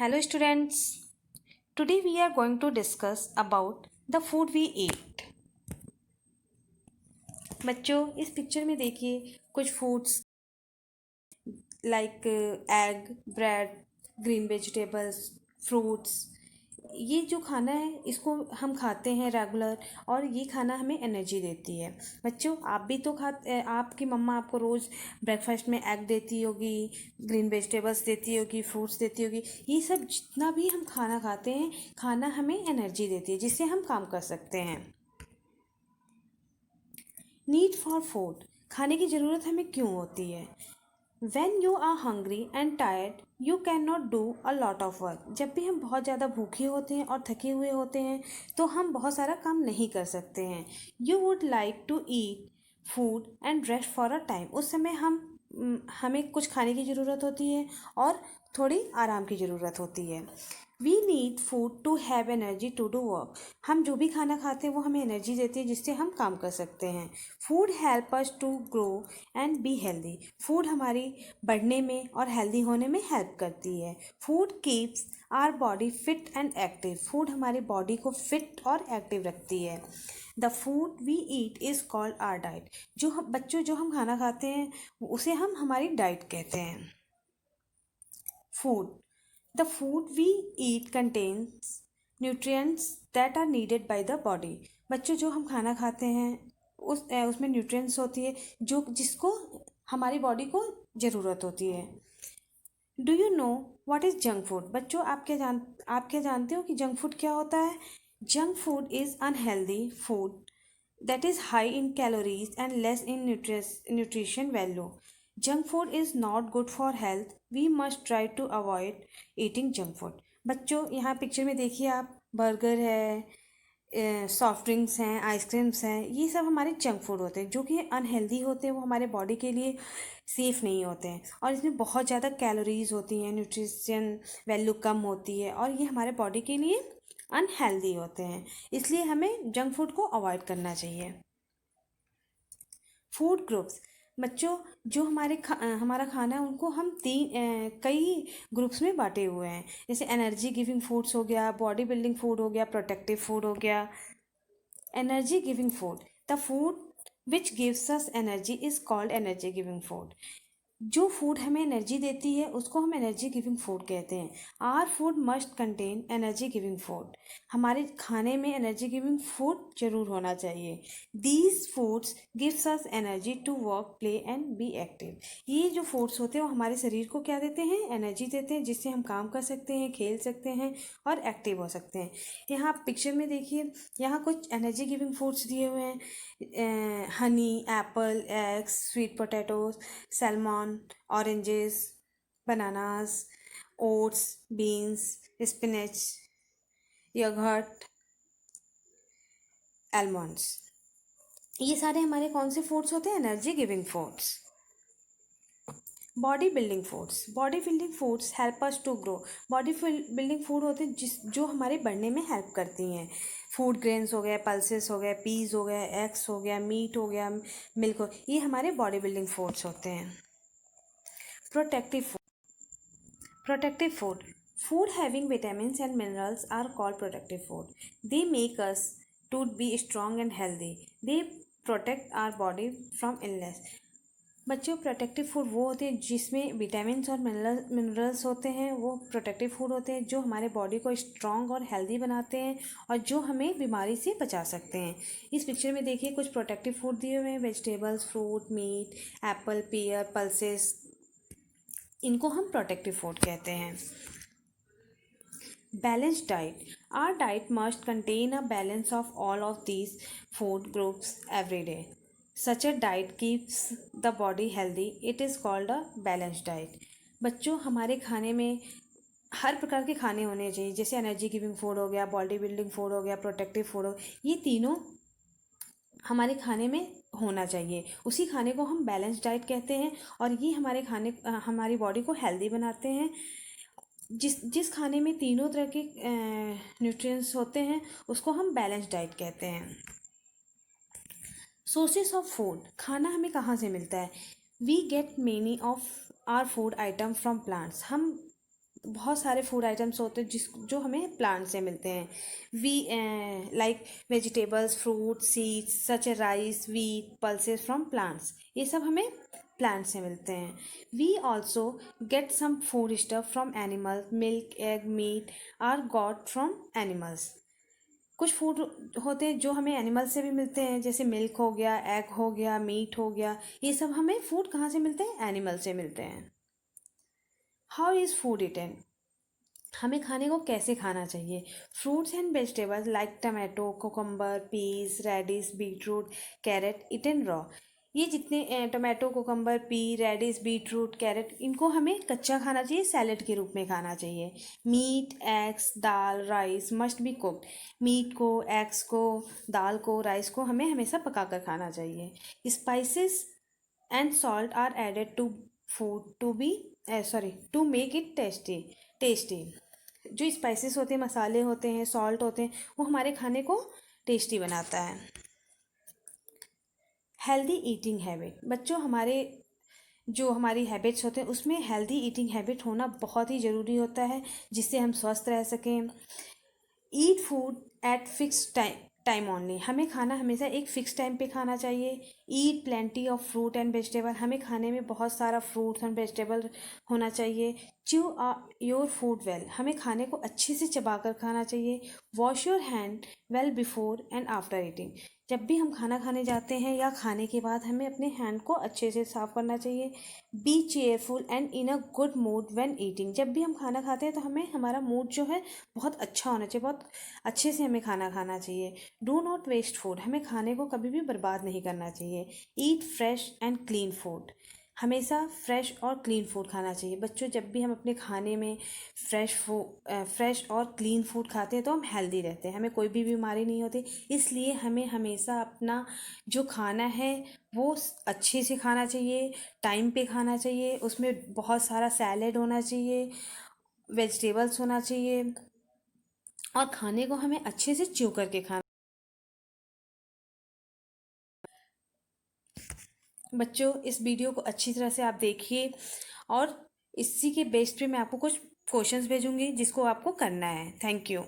Hello students. Today we are going to discuss about the food we eat. बच्चों इस picture में देखिए कुछ foods like egg, bread, green vegetables, fruits. ये जो खाना है इसको हम खाते हैं रेगुलर और ये खाना हमें एनर्जी देती है। बच्चों आप भी तो खाते, आपकी मम्मा आपको रोज़ ब्रेकफास्ट में एग देती होगी, ग्रीन वेजिटेबल्स देती होगी, फ्रूट्स देती होगी। ये सब जितना भी हम खाना खाते हैं, खाना हमें एनर्जी देती है जिससे हम काम कर सकते हैं। नीड फॉर फूड, खाने की ज़रूरत हमें क्यों होती है? When you are hungry and tired, you cannot do a lot of work. जब भी हम बहुत ज़्यादा भूखे होते हैं और थके हुए होते हैं तो हम बहुत सारा काम नहीं कर सकते हैं। You would like to eat food and rest for a time. उस समय हमें कुछ खाने की ज़रूरत होती है और थोड़ी आराम की ज़रूरत होती है। We need food to have energy to do work. हम जो भी खाना खाते हैं वो हमें एनर्जी देती है जिससे हम काम कर सकते हैं। Food help us to grow and be healthy. Food हमारी बढ़ने में और हेल्दी होने में हेल्प करती है। Food keeps our body fit and active. Food हमारी बॉडी को फिट और एक्टिव रखती है। The food we eat is called our diet. जो हम खाना खाते हैं उसे हम हमारी डाइट कहते हैं। Food, the food we eat contains nutrients that are needed by the body. बच्चों जो हम खाना खाते हैं उसमें न्यूट्रिएंट्स होती है जो जिसको हमारी बॉडी को ज़रूरत होती है। Do you know what is junk food? बच्चों आप क्या जानते हो कि जंक फूड क्या होता है? Junk food is unhealthy food that is high in calories and less in nutrition value. Junk food is not good for health. We must try to avoid eating junk food. बच्चों यहाँ picture में देखिए आप, burger है, soft drinks हैं, ice creams हैं, ये सब हमारे जंक फूड होते हैं जो कि अनहेल्दी होते हैं। वो हमारे बॉडी के लिए सेफ़ नहीं होते हैं और इसमें बहुत ज़्यादा कैलोरीज होती हैं, न्यूट्रिशन वैल्यू कम होती है और ये हमारे बॉडी के लिए अनहेल्दी होते हैं। इसलिए हमें जंक फूड को अवॉइड करना चाहिए। फूड ग्रुप्स, बच्चों जो हमारा खाना है उनको हम कई ग्रुप्स में बांटे हुए हैं। जैसे एनर्जी गिविंग फूड्स हो गया, बॉडी बिल्डिंग फूड हो गया, प्रोटेक्टिव फूड हो गया। Energy giving food, the food which gives us energy is called energy giving food. जो फूड हमें एनर्जी देती है उसको हम एनर्जी गिविंग फूड कहते हैं। Our food must contain energy giving food. हमारे खाने में एनर्जी गिविंग फूड जरूर होना चाहिए। These foods gives us energy to work, play and be active. ये जो फूड्स होते हैं वो हमारे शरीर को क्या देते हैं? एनर्जी देते हैं जिससे हम काम कर सकते हैं, खेल सकते हैं और एक्टिव हो सकते हैं। यहाँ पिक्चर में देखिए, यहाँ कुछ एनर्जी गिविंग फूड्स दिए हुए हैं। Honey, apple, eggs, sweet potatoes, salmon, oranges, bananas, oats, beans, spinach, yogurt, almonds. ये सारे हमारे कौन से फूड्स होते हैं? Energy giving foods. Body building foods help us to grow. Body building food होते हैं जो हमारे बढ़ने में हेल्प करती हैं। फूड ग्रेन्स हो गए, पल्सेस हो गए, पीस हो गए, एग्स हो गया, मीट हो गया, मिल्क हो, ये हमारे बॉडी बिल्डिंग फूड्स होते हैं। Protective Protective food. Food having vitamins and minerals are called protective food. They make us to be strong and healthy. They protect our body from illness. बच्चों protective food वो होते हैं जिसमें vitamins और minerals होते हैं। वो प्रोटेक्टिव फूड होते हैं जो हमारे बॉडी को स्ट्रॉन्ग और हेल्दी बनाते हैं और जो हमें बीमारी से बचा सकते हैं। इस पिक्चर में देखिए कुछ प्रोटेक्टिव फूड दिए हुए हैं। Vegetables, fruit, meat, apple, pear, pulses, इनको हम प्रोटेक्टिव फूड कहते हैं। Balanced diet, our diet must contain a balance of all of these food groups every day. Such a diet keeps the body healthy, it is called a balanced diet. बच्चों हमारे खाने में हर प्रकार के खाने होने चाहिए। जैसे एनर्जी गिविंग फूड हो गया, बॉडी बिल्डिंग फूड हो गया, प्रोटेक्टिव फूड हो, ये तीनों हमारे खाने में होना चाहिए। उसी खाने को हम बैलेंस डाइट कहते हैं और ये हमारी बॉडी को हेल्दी बनाते हैं। जिस खाने में तीनों तरह के न्यूट्रिएंट्स होते हैं उसको हम बैलेंस डाइट कहते हैं। सोर्सेस ऑफ फूड, खाना हमें कहाँ से मिलता है? We get many of our food item from plants. हम बहुत सारे फूड आइटम्स होते हैं जो हमें प्लांट से मिलते हैं। We like vegetables, fruit, seeds such a rice, wheat, pulses from plants, ये सब हमें प्लांट से मिलते हैं। We also get some food stuff from animal, milk, egg, meat are got from animals. कुछ फूड होते हैं जो हमें एनिमल से भी मिलते हैं, जैसे मिल्क हो गया, एग हो गया, मीट हो गया, ये सब हमें फूड कहाँ से मिलते हैं? एनिमल से मिलते हैं। How is food eaten? हमें खाने को कैसे खाना चाहिए? Fruits and vegetables like tomato, cucumber, peas, radish, beetroot, carrot eaten raw. ये जितने tomato, cucumber, pea, radish, beetroot, carrot, इनको हमें कच्चा खाना चाहिए, सैलेड के रूप में खाना चाहिए। Meat, eggs, dal, rice must be cooked. Meat को, एग्स को, दाल को, राइस को हमें हमेशा पकाकर खाना चाहिए। Spices and salt are added to food to be to make it tasty. जो स्पाइसेस होते हैं, मसाले होते हैं, सॉल्ट होते हैं, वो हमारे खाने को टेस्टी बनाता है। हेल्दी ईटिंग हैबिट, बच्चों हमारे जो हमारी हैबिट्स होते हैं उसमें हेल्दी ईटिंग हैबिट होना बहुत ही ज़रूरी होता है, जिससे हम स्वस्थ रह सकें। Eat food at fix time only, हमें खाना हमेशा एक फ़िक्स टाइम पे खाना चाहिए। Eat plenty of fruit and vegetable, हमें खाने में बहुत सारा फ्रूट्स एंड वेजिटेबल होना चाहिए। च्यू योर फूड वेल, हमें खाने को अच्छे से चबा कर खाना चाहिए। Wash your hand well before and after eating, जब भी हम खाना खाने जाते हैं या खाने के बाद हमें अपने हैंड को अच्छे से साफ करना चाहिए। B cheerful and in a good mood when eating, जब भी हम खाना खाते हैं तो हमें हमारा मूड जो है बहुत अच्छा होना चाहिए, बहुत अच्छे से हमें खाना खाना चाहिए। डू नॉट वेस्ट फूड, हमें खाने को कभी भी बर्बाद नहीं करना चाहिए। ईट फ्रेश एंड क्लीन फूड, हमेशा फ्रेश और क्लीन फूड खाना चाहिए। बच्चों, जब भी हम अपने खाने में फ्रेश और क्लीन फूड खाते हैं तो हम हेल्दी रहते हैं, हमें कोई भी बीमारी नहीं होती। इसलिए हमें हमेशा अपना जो खाना है वो अच्छे से खाना चाहिए, टाइम पे खाना चाहिए, उसमें बहुत सारा सैलेड होना चाहिए, वेजिटेबल्स होना चाहिए, और खाने को हमें अच्छे से च्यू करके खाना। बच्चों, इस वीडियो को अच्छी तरह से आप देखिए, और इसी के बेस पे मैं आपको कुछ क्वेश्चंस भेजूंगी जिसको आपको करना है। Thank you.